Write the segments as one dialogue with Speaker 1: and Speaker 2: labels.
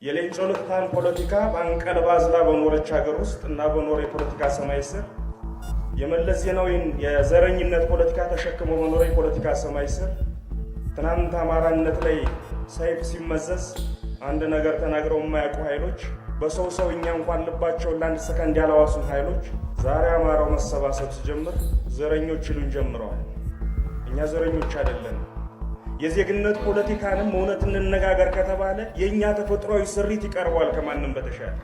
Speaker 1: የሌንጮ ልክታን ፖለቲካ ባንቀልባዝላ በኖረች ሀገር ውስጥ እና በኖር የፖለቲካ ሰማይ ስር የመለስ ዜናዊን የዘረኝነት ፖለቲካ ተሸክሞ በኖረ የፖለቲካ ሰማይ ስር ትናንት አማራነት ላይ ሰይፍ ሲመዘዝ አንድ ነገር ተናግረው የማያውቁ ኃይሎች በሰውኛ እንኳን ልባቸውን ለአንድ ሰከንድ ያላዋሱ ኃይሎች ዛሬ አማራው መሰባሰብ ሲጀምር ዘረኞች ይሉን ጀምረዋል። እኛ ዘረኞች አይደለም። የዜግነት ፖለቲካንም እውነት እንነጋገር ከተባለ የኛ ተፈጥሯዊ ስሪት ይቀርባል ከማንም በተሻለ።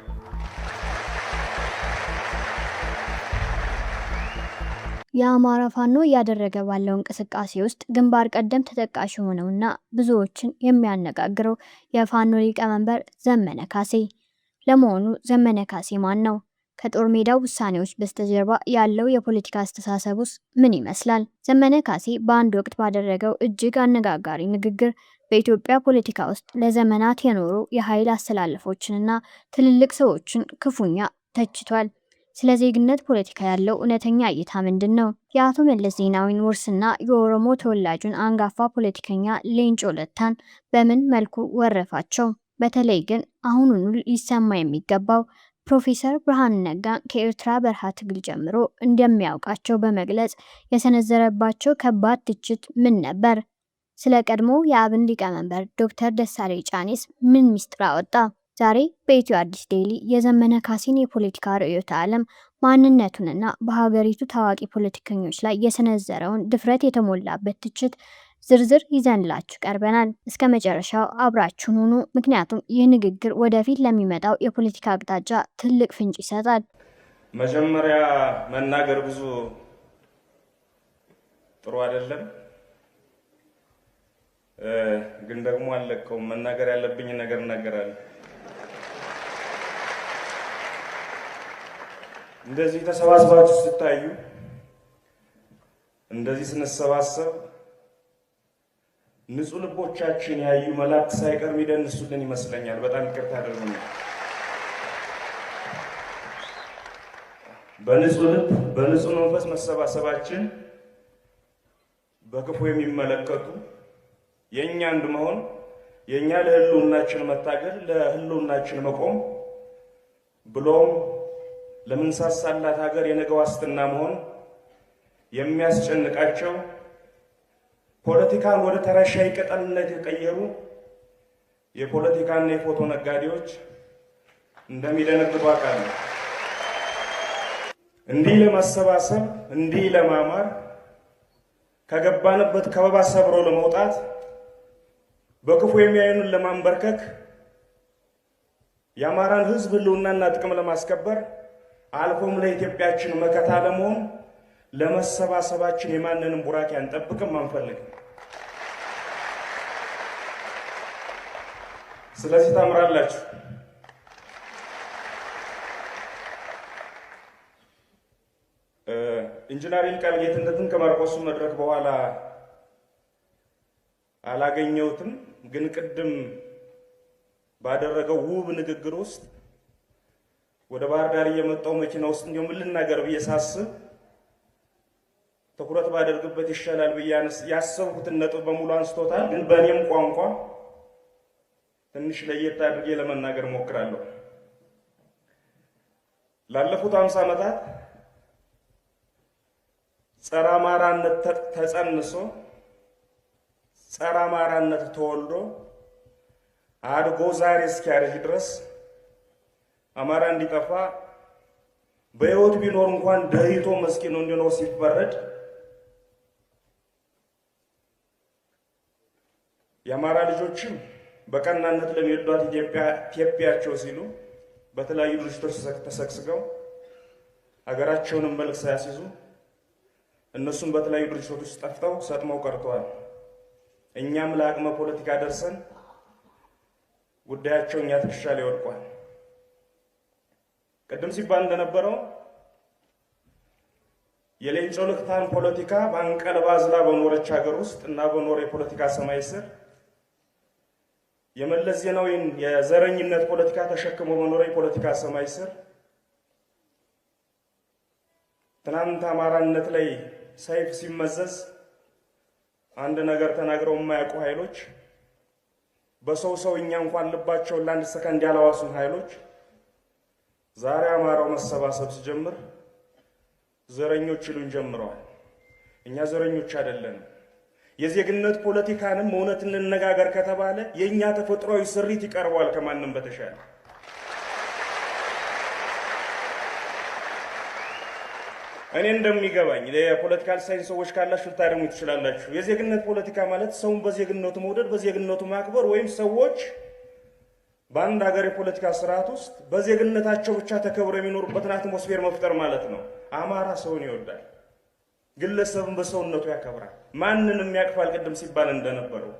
Speaker 2: የአማራ ፋኖ እያደረገ ባለው እንቅስቃሴ ውስጥ ግንባር ቀደም ተጠቃሽ ሆነውና ብዙዎችን የሚያነጋግረው የፋኖ ሊቀመንበር ዘመነ ካሴ። ለመሆኑ ዘመነ ካሴ ማን ነው? ከጦር ሜዳው ውሳኔዎች በስተጀርባ ያለው የፖለቲካ አስተሳሰቡስ ምን ይመስላል? ዘመነ ካሴ በአንድ ወቅት ባደረገው እጅግ አነጋጋሪ ንግግር በኢትዮጵያ ፖለቲካ ውስጥ ለዘመናት የኖሩ የኃይል አስተላለፎችንና ትልልቅ ሰዎችን ክፉኛ ተችቷል። ስለ ዜግነት ፖለቲካ ያለው እውነተኛ እይታ ምንድን ነው? የአቶ መለስ ዜናዊን ውርስና የኦሮሞ ተወላጁን አንጋፋ ፖለቲከኛ ሌንጮ ለታን በምን መልኩ ወረፋቸው? በተለይ ግን አሁኑኑ ሊሰማ የሚገባው ፕሮፌሰር ብርሃኑ ነጋ ከኤርትራ በረሃ ትግል ጀምሮ እንደሚያውቃቸው በመግለጽ የሰነዘረባቸው ከባድ ትችት ምን ነበር? ስለ ቀድሞ የአብን ሊቀመንበር ዶክተር ደሳለኝ ጫኔስ ምን ሚስጥር አወጣ? ዛሬ በኢትዮ አዲስ ዴይሊ የዘመነ ካሴን የፖለቲካ ርዕዮተ ዓለም ማንነቱንና በሀገሪቱ ታዋቂ ፖለቲከኞች ላይ የሰነዘረውን ድፍረት የተሞላበት ትችት ዝርዝር ይዘንላችሁ ቀርበናል። እስከ መጨረሻው አብራችሁን ሁኑ፣ ምክንያቱም ይህ ንግግር ወደፊት ለሚመጣው የፖለቲካ አቅጣጫ ትልቅ ፍንጭ ይሰጣል።
Speaker 1: መጀመሪያ መናገር ብዙ ጥሩ አይደለም፣ ግን ደግሞ አለቀውም። መናገር ያለብኝ ነገር እናገራለሁ። እንደዚህ ተሰባስባችሁ ስታዩ፣ እንደዚህ ስንሰባሰብ ንጹህ ልቦቻችን ያዩ መላእክት ሳይቀር የሚደንሱልን ይመስለኛል። በጣም ይቅርታ አድርጉልኝ። በንጹህ ልብ በንጹህ መንፈስ መሰባሰባችን በክፉ የሚመለከቱ የኛ አንድ መሆን የኛ ለህልውናችን መታገል ለህልውናችን መቆም ብሎም ለምንሳሳላት ሀገር የነገ ዋስትና መሆን የሚያስጨንቃቸው ፖለቲካን ወደ ተራሻይ ቅጠልነት የቀየሩ የፖለቲካና የፎቶ ነጋዴዎች እንደሚደነግጡ አውቃለሁ። እንዲህ ለማሰባሰብ እንዲህ ለማማር ከገባንበት ከበባ ሰብሮ ለመውጣት በክፉ የሚያዩንን ለማንበርከክ የአማራን ህዝብ ህልውናና ጥቅም ለማስከበር አልፎም ለኢትዮጵያችን መከታ ለመሆን ለመሰባሰባችን የማንንም ቡራኪ አንጠብቅም፣ አንፈልግም። ስለዚህ ታምራላችሁ። ኢንጂነር ይልቃል ጌትነትን ከማርቆሱ መድረክ በኋላ አላገኘሁትም፣ ግን ቅድም ባደረገው ውብ ንግግር ውስጥ ወደ ባህር ዳር እየመጣው መኪና ውስጥ እንዲሁም ልናገር ብዬ ሳስብ ትኩረት ባደርግበት ይሻላል ብዬ ያሰብኩትን ነጥብ በሙሉ አንስቶታል። ግን በእኔም ቋንቋ ትንሽ ለየት አድርጌ ለመናገር ሞክራለሁ። ላለፉት 50 ዓመታት ጸረ አማራነት ተጸንሶ ጸረ አማራነት ተወልዶ አድጎ ዛሬ እስኪያረጅ ድረስ አማራ እንዲጠፋ በህይወት ቢኖር እንኳን ደህይቶ መስኪን ነው እንዲኖር ሲፈረድ የአማራ ልጆችም በቀናነት ለሚወዷት ኢትዮጵያቸው ሲሉ በተለያዩ ድርጅቶች ተሰግስገው ሀገራቸውንም መልክ ሳያስይዙ እነሱም በተለያዩ ድርጅቶች ውስጥ ጠፍተው ሰጥመው ቀርተዋል። እኛም ለአቅመ ፖለቲካ ደርሰን ጉዳያቸው እኛ ትከሻ ላይ ወድቋል። ቅድም ሲባል እንደነበረው የሌንጮ ልክታን ፖለቲካ ባንቀልባዝላ በኖረች ሀገር ውስጥ እና በኖር የፖለቲካ ሰማይ ስር የመለስ ዜናዊን የዘረኝነት ፖለቲካ ተሸክሞ በኖረ የፖለቲካ ሰማይ ስር ትናንት አማራነት ላይ ሰይፍ ሲመዘዝ አንድ ነገር ተናግረው የማያውቁ ኃይሎች በሰውኛ እንኳን ልባቸውን ለአንድ ሰከንድ ያላዋሱን ኃይሎች ዛሬ አማራው መሰባሰብ ሲጀምር ዘረኞች ይሉን ጀምረዋል። እኛ ዘረኞች አይደለንም። የዜግነት ፖለቲካንም እውነት እንነጋገር ከተባለ የኛ ተፈጥሯዊ ስሪት ይቀርባል ከማንም በተሻለ። እኔ እንደሚገባኝ የፖለቲካል ሳይንስ ሰዎች ካላችሁ ልታደሙ ትችላላችሁ። የዜግነት ፖለቲካ ማለት ሰውን በዜግነቱ መውደድ፣ በዜግነቱ ማክበር ወይም ሰዎች በአንድ ሀገር የፖለቲካ ስርዓት ውስጥ በዜግነታቸው ብቻ ተከብረው የሚኖሩበትን አትሞስፌር መፍጠር ማለት ነው። አማራ ሰውን ይወዳል፣ ግለሰብን በሰውነቱ ያከብራል፣ ማንንም ያቅፋል። ቅድም ሲባል እንደነበረው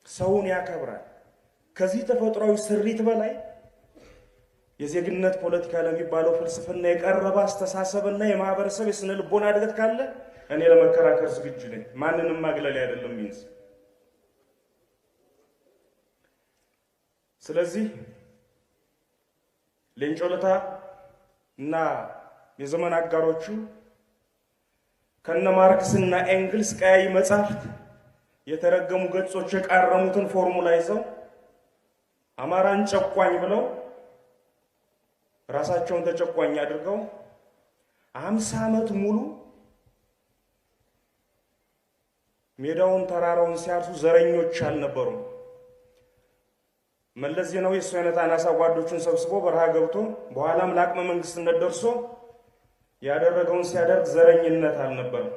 Speaker 1: ሰውን ያከብራል። ከዚህ ተፈጥሯዊ ስሪት በላይ የዜግነት ፖለቲካ ለሚባለው ፍልስፍና የቀረበ አስተሳሰብና የማህበረሰብ የስነ ልቦና እድገት ካለ እኔ ለመከራከር ዝግጁ ነኝ። ማንንም ማግለል አይደለም ሚንስ። ስለዚህ ሌንጮ ለታ እና የዘመን አጋሮቹ ከነ ማርክስና ኤንግልስ ቀያይ መጻሕፍት የተረገሙ ገጾች የቃረሙትን ፎርሙላ ይዘው አማራን ጨቋኝ ብለው ራሳቸውን ተጨቋኝ አድርገው 50 ዓመት ሙሉ ሜዳውን ተራራውን ሲያርሱ ዘረኞች አልነበሩም። መለስ ዜናዊ የሱ አይነት አናሳ ጓዶቹን ሰብስቦ በረሃ ገብቶ በኋላም ለአቅመ መንግስትነት ደርሶ ያደረገውን ሲያደርግ ዘረኝነት አልነበረም።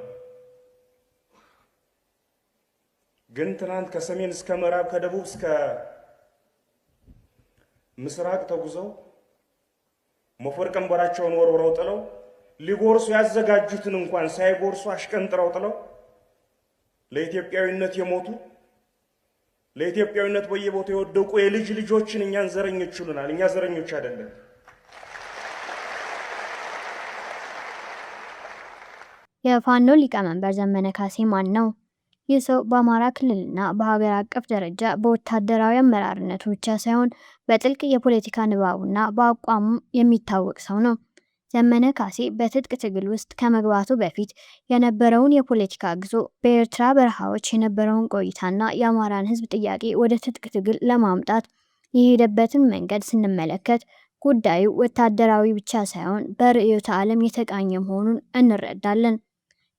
Speaker 1: ግን ትናንት ከሰሜን እስከ ምዕራብ ከደቡብ እስከ ምስራቅ ተጉዘው ሞፈር ቀንበራቸውን ወርውረው ጥለው ሊጎርሱ ያዘጋጁትን እንኳን ሳይጎርሱ አሽቀንጥረው ጥለው ለኢትዮጵያዊነት የሞቱ ለኢትዮጵያዊነት በየቦታው የወደቁ የልጅ ልጆችን እኛን ዘረኞች ይሉናል። እኛ ዘረኞች አይደለም።
Speaker 2: የፋኖ ሊቀመንበር ዘመነ ካሴ ማን ነው? ይህ ሰው በአማራ ክልልና በሀገር አቀፍ ደረጃ በወታደራዊ አመራርነቱ ብቻ ሳይሆን በጥልቅ የፖለቲካ ንባቡና በአቋሙ የሚታወቅ ሰው ነው። ዘመነ ካሴ በትጥቅ ትግል ውስጥ ከመግባቱ በፊት የነበረውን የፖለቲካ ጉዞ፣ በኤርትራ በረሃዎች የነበረውን ቆይታና የአማራን ሕዝብ ጥያቄ ወደ ትጥቅ ትግል ለማምጣት የሄደበትን መንገድ ስንመለከት ጉዳዩ ወታደራዊ ብቻ ሳይሆን በርዕዮተ ዓለም የተቃኘ መሆኑን እንረዳለን።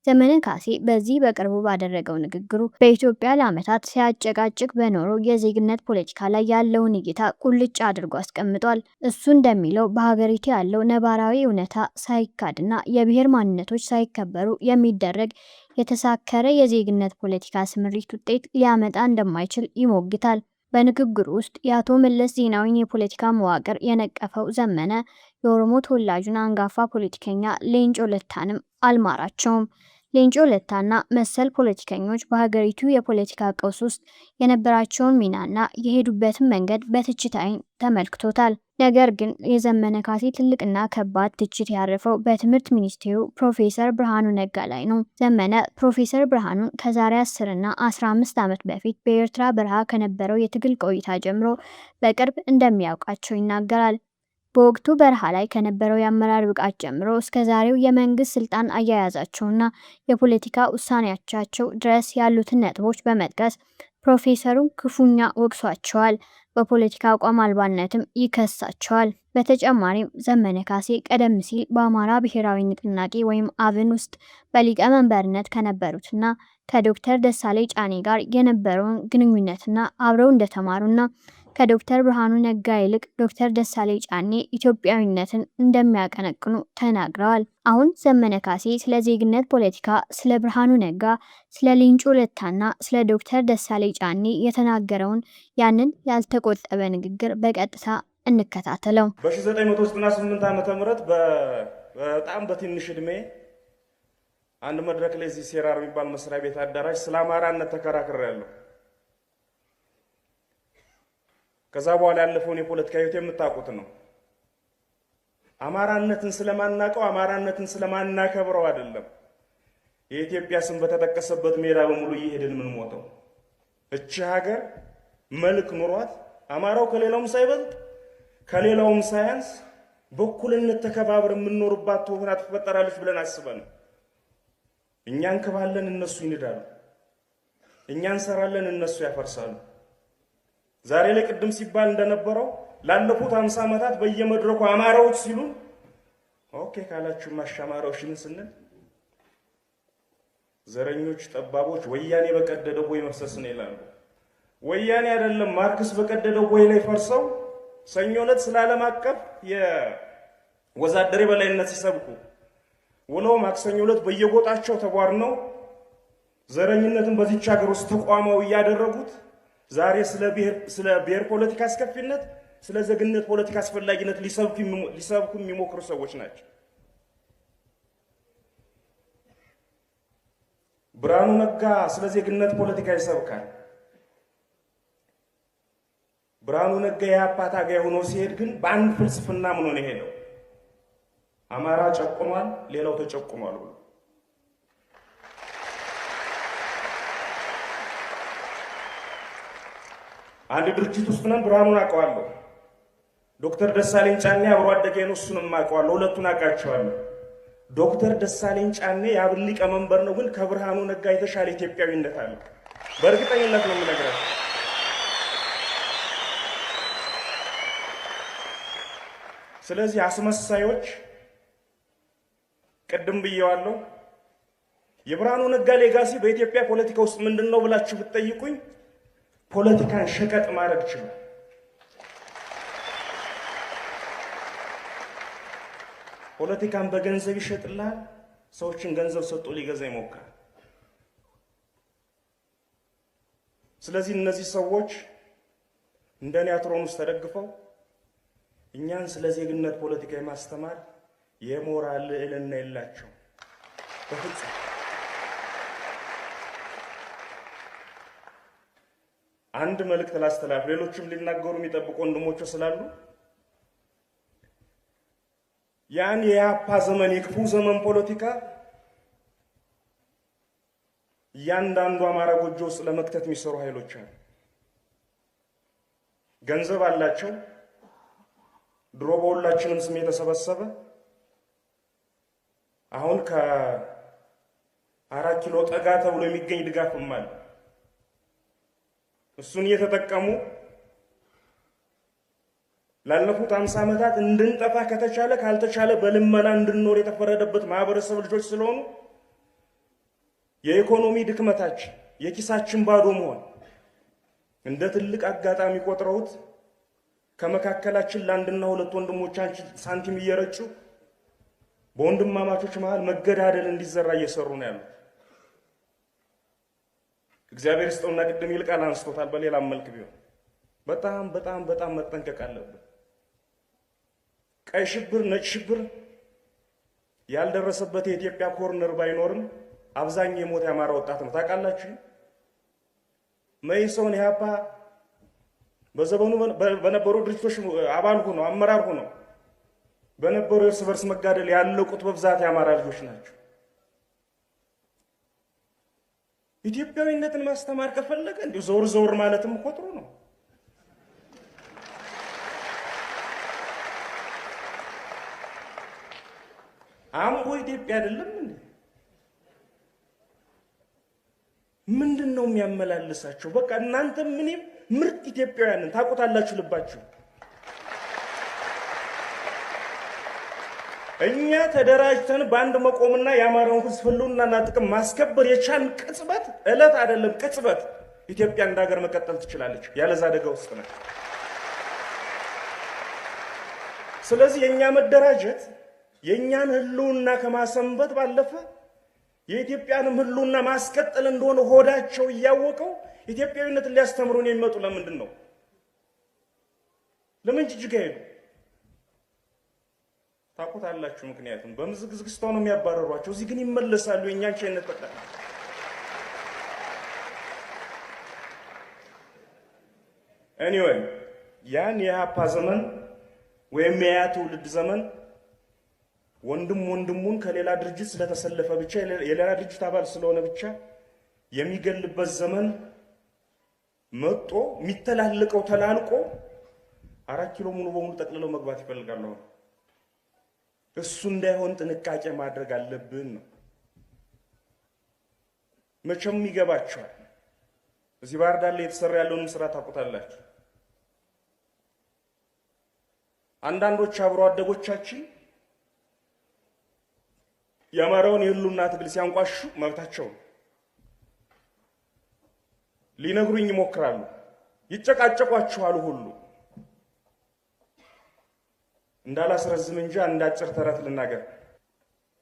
Speaker 2: ዘመነ ካሴ በዚህ በቅርቡ ባደረገው ንግግሩ በኢትዮጵያ ለዓመታት ሲያጨቃጭቅ በኖረው የዜግነት ፖለቲካ ላይ ያለውን እይታ ቁልጭ አድርጎ አስቀምጧል። እሱ እንደሚለው በሀገሪቱ ያለው ነባራዊ እውነታ ሳይካድና የብሔር ማንነቶች ሳይከበሩ የሚደረግ የተሳከረ የዜግነት ፖለቲካ ስምሪት ውጤት ሊያመጣ እንደማይችል ይሞግታል። በንግግሩ ውስጥ የአቶ መለስ ዜናዊን የፖለቲካ መዋቅር የነቀፈው ዘመነ የኦሮሞ ተወላጁን አንጋፋ ፖለቲከኛ ሌንጮ ለታንም አልማራቸውም። ሌንጮ ለታና መሰል ፖለቲከኞች በሀገሪቱ የፖለቲካ ቀውስ ውስጥ የነበራቸውን ሚናና የሄዱበትን መንገድ በትችት ዓይን ተመልክቶታል። ነገር ግን የዘመነ ካሴ ትልቅና ከባድ ትችት ያረፈው በትምህርት ሚኒስቴሩ ፕሮፌሰር ብርሃኑ ነጋ ላይ ነው። ዘመነ ፕሮፌሰር ብርሃኑን ከዛሬ 10 እና 15 ዓመት በፊት በኤርትራ በረሃ ከነበረው የትግል ቆይታ ጀምሮ በቅርብ እንደሚያውቃቸው ይናገራል። በወቅቱ በረሃ ላይ ከነበረው የአመራር ብቃት ጀምሮ እስከ ዛሬው የመንግስት ስልጣን አያያዛቸውና የፖለቲካ ውሳኔያቸው ድረስ ያሉትን ነጥቦች በመጥቀስ ፕሮፌሰሩን ክፉኛ ወቅሷቸዋል። በፖለቲካ አቋም አልባነትም ይከሳቸዋል። በተጨማሪም ዘመነ ካሴ ቀደም ሲል በአማራ ብሔራዊ ንቅናቄ ወይም አብን ውስጥ በሊቀመንበርነት ከነበሩትና ከዶክተር ደሳለኝ ጫኔ ጋር የነበረውን ግንኙነትና አብረው እንደተማሩና ከዶክተር ብርሃኑ ነጋ ይልቅ ዶክተር ደሳለኝ ጫኔ ኢትዮጵያዊነትን እንደሚያቀነቅኑ ተናግረዋል። አሁን ዘመነ ካሴ ስለ ዜግነት ፖለቲካ፣ ስለ ብርሃኑ ነጋ፣ ስለ ሌንጮ ለታና ስለ ዶክተር ደሳለኝ ጫኔ የተናገረውን ያንን ያልተቆጠበ ንግግር በቀጥታ እንከታተለው።
Speaker 1: በ1998 ዓመተ ምህረት በጣም በትንሽ እድሜ አንድ መድረክ ላይ እዚህ ሴራር የሚባል መስሪያ ቤት አዳራሽ ስለ አማራነት ተከራክሬያለሁ። ከዛ በኋላ ያለፈውን የፖለቲካ ህይወት የምታውቁት ነው። አማራነትን ስለማናቀው አማራነትን ስለማናከብረው አይደለም የኢትዮጵያ ስም በተጠቀሰበት ሜዳ በሙሉ እየሄድን ምን ሞተው። እቺ ሀገር መልክ ኑሯት አማራው ከሌላውም ሳይበልጥ ከሌላውም ሳያንስ በኩልነት ተከባብር የምንኖርባት ሆና ትፈጠራለች ብለን አስበን እኛን ከባለን እነሱ ይንዳሉ፣ እኛን ሰራለን እነሱ ያፈርሳሉ። ዛሬ ላይ ቅድም ሲባል እንደነበረው ላለፉት 50 ዓመታት በየመድረኩ አማራዎች ሲሉን ኦኬ ካላችሁ ማሻማራዎችን ስንል ዘረኞች፣ ጠባቦች ወያኔ በቀደደው ቦይ መፍሰስ ነው ይላሉ። ወያኔ አይደለም ማርክስ በቀደደው ቦይ ላይ ፈርሰው ሰኞ ዕለት ስለ ዓለም አቀፍ የወዛደር የበላይነት ሲሰብኩ ውለው ማክሰኞ ዕለት በየጎጣቸው ተቧርነው ዘረኝነትን በዚች ሀገር ውስጥ ተቋማዊ ያደረጉት ዛሬ ስለ ብሔር ፖለቲካ አስከፊነት፣ ስለ ዜግነት ፖለቲካ አስፈላጊነት ሊሰብኩ የሚሞክሩ ሰዎች ናቸው። ብርሃኑ ነጋ ስለ ዜግነት ፖለቲካ ይሰብካል። ብርሃኑ ነጋ የኢህአፓ ታጋይ ሆኖ ሲሄድ ግን በአንድ ፍልስፍና ምን ሆነ ሄደው አማራ ጨቁሟል፣ ሌላው ተጨቁሟል ብሎ አንድ ድርጅት ውስጥ ነን። ብርሃኑን አውቀዋለሁ። ዶክተር ደሳለኝ ጫኔ አብሮ አደጌ ነው፣ እሱንም አውቀዋለሁ። ሁለቱን አውቃቸዋለሁ። ዶክተር ደሳለኝ ጫኔ የአብን ሊቀመንበር ነው፣ ግን ከብርሃኑ ነጋ የተሻለ ኢትዮጵያዊነት አለ። በእርግጠኝነት ነው የምነግራቸው። ስለዚህ አስመሳዮች ቅድም ብየዋለሁ። የብርሃኑ ነጋ ሌጋሲ በኢትዮጵያ ፖለቲካ ውስጥ ምንድነው ብላችሁ ብትጠይቁኝ ፖለቲካን ሸቀጥ ማድረግ ይችላል። ፖለቲካን በገንዘብ ይሸጥላል። ሰዎችን ገንዘብ ሰጥቶ ሊገዛ ይሞክራል። ስለዚህ እነዚህ ሰዎች እንደኔ አትሮኑስ ተደግፈው እኛን ስለ ዜግነት ፖለቲካ የማስተማር የሞራል ልዕልና የላቸው በፍጹም። አንድ መልእክት ላስተላልፍ፣ ሌሎችም ሊናገሩ የሚጠብቁ ወንድሞች ስላሉ ያን የኢህአፓ ዘመን የክፉ ዘመን ፖለቲካ እያንዳንዱ አማራ ጎጆ ውስጥ ለመክተት የሚሰሩ ኃይሎች አሉ። ገንዘብ አላቸው። ድሮ በሁላችንም ስም የተሰበሰበ አሁን ከ4 ኪሎ ጠጋ ተብሎ የሚገኝ ድጋፍም አለ። እሱን እየተጠቀሙ ላለፉት 50 ዓመታት እንድንጠፋ ከተቻለ ካልተቻለ በልመና እንድንኖር የተፈረደበት ማህበረሰብ ልጆች ስለሆኑ የኢኮኖሚ ድክመታችን፣ የኪሳችን ባዶ መሆን እንደ ትልቅ አጋጣሚ ቆጥረውት ከመካከላችን ለአንድና ሁለት ወንድሞቻችን ሳንቲም እየረጩ በወንድማማቾች መሃል መገዳደል እንዲዘራ እየሰሩ ነው ያሉት። እግዚአብሔር ይስጠውና ቅድም ይልቃል አንስቶታል። በሌላ መልክ ቢሆን በጣም በጣም በጣም መጠንቀቅ አለብን። ቀይ ሽብር፣ ነጭ ሽብር ያልደረሰበት የኢትዮጵያ ኮርነር ባይኖርም አብዛኛው የሞት ያማራ ወጣት ነው። ታውቃላችሁ? መኢሶን፣ ኢህአፓ በዘመኑ በነበሩ ድርጅቶች አባል ሆኖ አመራር ሆኖ በነበሩ የእርስ በርስ መጋደል ያለቁት በብዛት ያማራ ልጆች ናቸው። ኢትዮጵያዊነትን ማስተማር ከፈለገ እንዲሁ ዘውር ዘውር ማለትም እኮ ጥሩ ነው። አምቦ ኢትዮጵያ አይደለም እንዴ? ምንድነው የሚያመላልሳቸው? በቃ እናንተ ምንም ምርጥ ኢትዮጵያውያንን ታውቁታላችሁ ልባችሁ። እኛ ተደራጅተን በአንድ መቆምና የአማራውን ሕዝብ ህልውናና ጥቅም ማስከበር የቻልን ቅጽበት እለት አይደለም ቅጽበት ኢትዮጵያ እንደ ሀገር መቀጠል ትችላለች። ያለዛ አደጋ ውስጥ ነው። ስለዚህ የኛ መደራጀት የኛን ህልውና ከማሰንበት ባለፈ የኢትዮጵያንም ህልውና ማስቀጠል እንደሆነ ሆዳቸው እያወቀው ኢትዮጵያዊነትን ሊያስተምሩን የሚመጡ ለምንድን ነው? ለምን ጅጅጋ ሄዱ? ታውቁታላችሁ። ምክንያቱም በምዝግዝግስታው ነው የሚያባረሯቸው። እዚህ ግን ይመለሳሉ። የኛን ቻይነት ተቀጣ ኤኒዌይ ያን የኢህአፓ ዘመን ወይም የያ ትውልድ ዘመን ወንድም ወንድሙን ከሌላ ድርጅት ስለተሰለፈ ብቻ የሌላ ድርጅት አባል ስለሆነ ብቻ የሚገልበት ዘመን መጥቶ የሚተላለቀው ተላልቆ 4 ኪሎ ሙሉ በሙሉ ጠቅልለው መግባት ይፈልጋሉ። እሱ እንዳይሆን ጥንቃቄ ማድረግ አለብን ነው። መቼም ይገባቸዋል። እዚህ ባህር ዳር ላይ የተሰራ ያለውን ስራ ታውቁታላችሁ። አንዳንዶች አብሮ አደጎቻችን የአማራውን የህልውና ትግል ሲያንቋሹ መብታቸው ሊነግሩኝ ይሞክራሉ። ይጨቃጨቋቸዋል ሁሉ እንዳላስረዝም እንጂ አንድ አጭር ተረት ልናገር።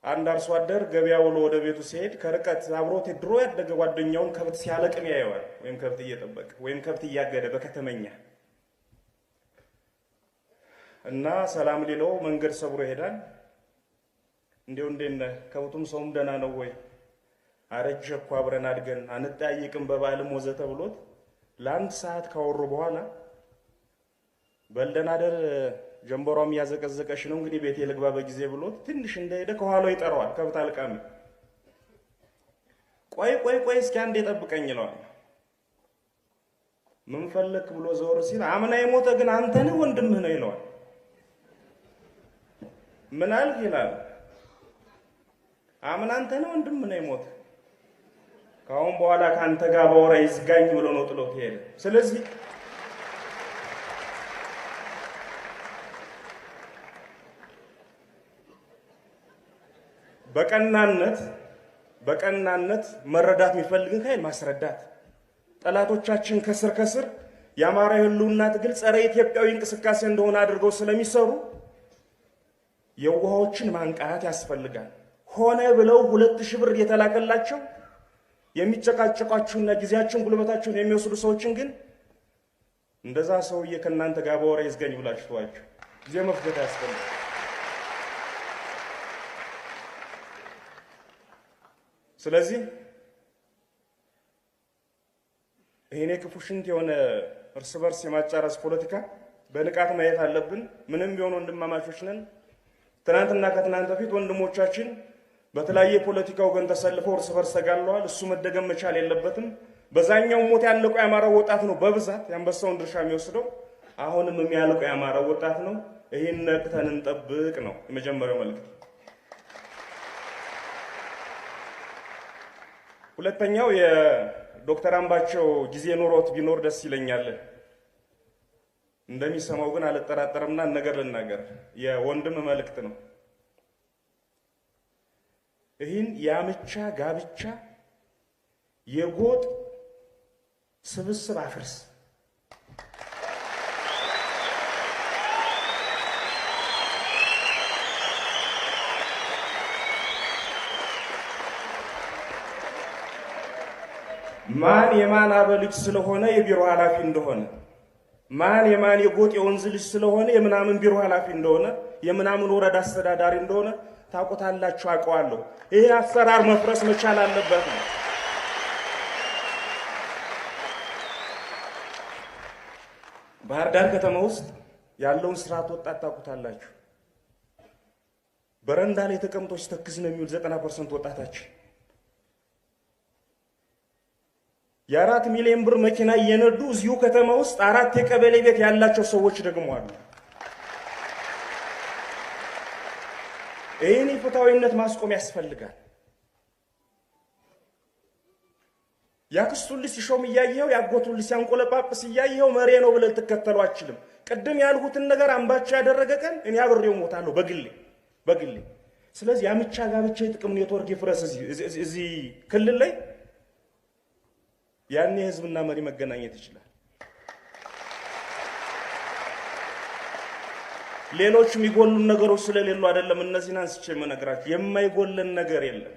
Speaker 1: አንድ አርሶ አደር ገበያ ውሎ ወደ ቤቱ ሲሄድ ከርቀት አብሮት ድሮ ያደገ ጓደኛውን ከብት ሲያለቅም ያየዋል። ወይም ከብት እየጠበቀ ወይም ከብት እያገደ በከተመኛ እና ሰላም ሊለው መንገድ ሰብሮ ይሄዳል። እንዴው እንደነ ከብቱም ሰውም ደና ነው ወይ አረጀ እኮ አብረን አድገን አንጠያየቅም በባልም ወዘተ ብሎት ለአንድ ሰዓት ካወሩ በኋላ በልደናደር ጀንበሯም ያዘቀዘቀሽ ነው እንግዲህ ቤቴ ልግባ በጊዜ ብሎት ትንሽ እንደሄደ ከኋላው ይጠራዋል። ከብት አልቃሚ ቆይ እስኪ አንዴ ጠብቀኝ ይለዋል። ምን ፈለክ ብሎ ዘወር ሲል አምና የሞተ ግን አንተ ነህ ወንድምህ ነው ይለዋል። ምን አልክ ይላል። አምና አንተ ነህ ወንድምህ ነው የሞተ ካሁን በኋላ ካንተ ጋር ባወራ ይዝጋኝ ብሎ ነው ጥሎት ሄደ። ስለዚህ በቀናነት መረዳት የሚፈልግን ካይል ማስረዳት ጠላቶቻችን ከስር የአማራ ህልውና ትግል ጸረ ኢትዮጵያዊ እንቅስቃሴ እንደሆነ አድርገው ስለሚሰሩ የዋሆችን ማንቃት ያስፈልጋል። ሆነ ብለው 2000 ብር የተላከላቸው የሚጨቃጨቋችሁና ጊዜያችሁን ጉልበታችሁን የሚወስዱ ሰዎችን ግን እንደዛ ሰውዬ ከናንተ ጋር ባወራ ይዝገኝ ብላችሁ ተዋችሁ። ጊዜ መፍጀት ያስፈልጋል። ስለዚህ ይሄኔ ክፉ ሽንት የሆነ እርስ በርስ የማጫረስ ፖለቲካ በንቃት ማየት አለብን። ምንም ቢሆን ወንድማማቾች ነን። ትናንትና ከትናንት በፊት ወንድሞቻችን በተለያየ ፖለቲካ ወገን ተሰልፈው እርስ በርስ ተጋለዋል። እሱ መደገም መቻል የለበትም። በዛኛው ሞት ያለቀው የአማራው ወጣት ነው በብዛት ያንበሳውን ድርሻ የሚወስደው። አሁንም የሚያልቀው የአማራው ወጣት ነው። ይሄን ነቅተን እንጠብቅ ነው የመጀመሪያው መልእክት። ሁለተኛው የዶክተር አምባቸው ጊዜ ኖሮት ቢኖር ደስ ይለኛል። እንደሚሰማው ግን አልጠራጠርምና ነገር ልናገር የወንድም መልእክት ነው። ይህን ያምቻ ጋብቻ የጎጥ ስብስብ አፍርስ። ማን የማን አበልጅ ስለሆነ የቢሮ ኃላፊ እንደሆነ፣ ማን የማን የጎጥ የወንዝ ልጅ ስለሆነ የምናምን ቢሮ ኃላፊ እንደሆነ፣ የምናምን ወረዳ አስተዳዳሪ እንደሆነ ታውቁታላችሁ፣ አውቀዋለሁ። ይሄ አሰራር መፍረስ መቻል አለበት ነው። ባህር ዳር ከተማ ውስጥ ያለውን ስርዓት ወጣት ታውቁታላችሁ። በረንዳ ላይ ተቀምጦ ሲተክዝ ነው የሚውል 90% ወጣታችን። የ4 ሚሊዮን ብር መኪና እየነዱ እዚሁ ከተማ ውስጥ 4 የቀበሌ ቤት ያላቸው ሰዎች ደግሞ አሉ። ይህን ፍትሃዊነት ማስቆም ያስፈልጋል። ያክስቱን ልጅ ሲሾም እያየኸው ያጎቱን ልጅ ሲያንቆለጳጵስ እያየኸው መሬ ነው ብለህ ልትከተሉ አትችልም። ቅድም ያልሁትን ነገር አምባቸው ያደረገ ቀን እኔ አብሬው ሞታለሁ በግሌ። ስለዚህ ያምቻ ጋብቻ የጥቅም ኔትወርክ ይፍረስ እዚህ ክልል ላይ ያኔ ህዝብና መሪ መገናኘት ይችላል። ሌሎች የሚጎሉን ነገሮች ስለሌሉ አይደለም እነዚህን አንስቼ የምነግራችሁ። የማይጎለን ነገር የለም።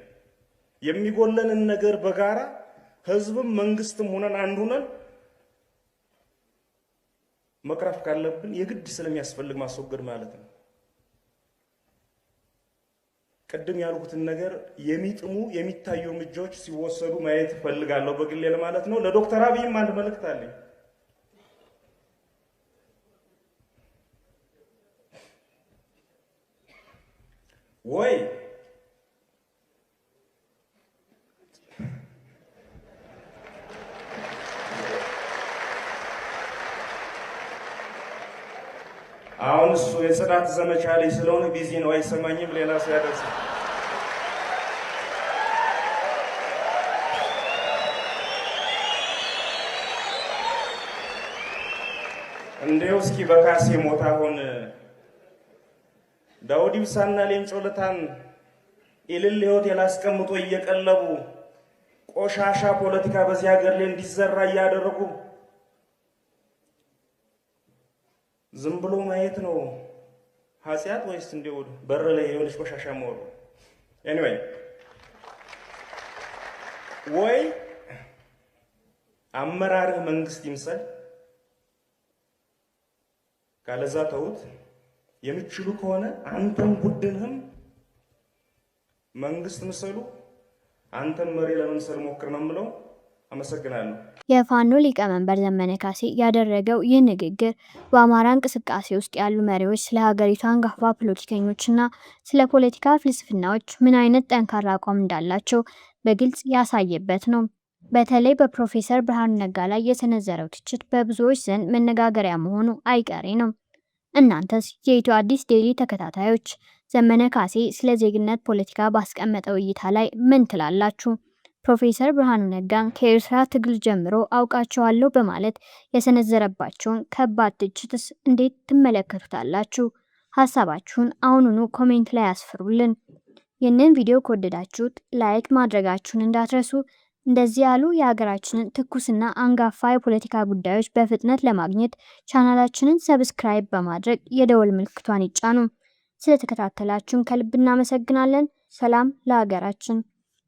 Speaker 1: የሚጎለንን ነገር በጋራ ህዝብም መንግስትም ሆነን አንድ ሆነን መቅረፍ ካለብን የግድ ስለሚያስፈልግ ማስወገድ ማለት ነው። ቅድም ያልኩትን ነገር የሚጥሙ የሚታዩ እርምጃዎች ሲወሰዱ ማየት እፈልጋለሁ በግሌ ለማለት ነው። ለዶክተር አብይም አንድ መልእክት አለኝ። ወይ አሁን እሱ የጽዳት ዘመቻ ላይ ስለሆነ ቢዚ ነው፣ አይሰማኝም። ሌላ ሰው ያደርስ። እንደው እስኪ በካሴ ሞት አሁን ዳውድ ኢብሳና ሌንጮ ለታን ኢልል ሆቴል አስቀምጦ እየቀለቡ ቆሻሻ ፖለቲካ በዚህ ሀገር ላይ እንዲዘራ እያደረጉ ዝም ብሎ ማየት ነው ኃጢአት ወይስ እንደው በር ላይ የሆነች ቆሻሻ መሆኑ? ኤኒዌይ ወይ አመራርህ መንግስት ይምሰል፣ ካለዛ ተውት። የሚችሉ ከሆነ አንተም ቡድንህም መንግስት ምሰሉ፣ አንተም መሪ ለመምሰል ሞክር ነው የምለው። አመሰግናለሁ።
Speaker 2: የፋኖ ሊቀመንበር ዘመነ ካሴ ያደረገው ይህ ንግግር በአማራ እንቅስቃሴ ውስጥ ያሉ መሪዎች ስለ ሀገሪቱ አንጋፋ ፖለቲከኞችና ስለ ፖለቲካ ፍልስፍናዎች ምን አይነት ጠንካራ አቋም እንዳላቸው በግልጽ ያሳየበት ነው። በተለይ በፕሮፌሰር ብርሃኑ ነጋ ላይ የሰነዘረው ትችት በብዙዎች ዘንድ መነጋገሪያ መሆኑ አይቀሬ ነው። እናንተስ የኢትዮ አዲስ ዴይሊ ተከታታዮች ዘመነ ካሴ ስለ ዜግነት ፖለቲካ ባስቀመጠው እይታ ላይ ምን ትላላችሁ? ፕሮፌሰር ብርሃኑ ነጋን ከኤርትራ ትግል ጀምሮ አውቃቸዋለሁ በማለት የሰነዘረባቸውን ከባድ ትችትስ እንዴት ትመለከቱታላችሁ? ሀሳባችሁን አሁኑኑ ኮሜንት ላይ አስፍሩልን። ይህንን ቪዲዮ ከወደዳችሁት ላይክ ማድረጋችሁን እንዳትረሱ። እንደዚህ ያሉ የሀገራችንን ትኩስና አንጋፋ የፖለቲካ ጉዳዮች በፍጥነት ለማግኘት ቻናላችንን ሰብስክራይብ በማድረግ የደወል ምልክቷን ይጫኑ። ስለተከታተላችሁን ከልብ እናመሰግናለን። ሰላም ለሀገራችን።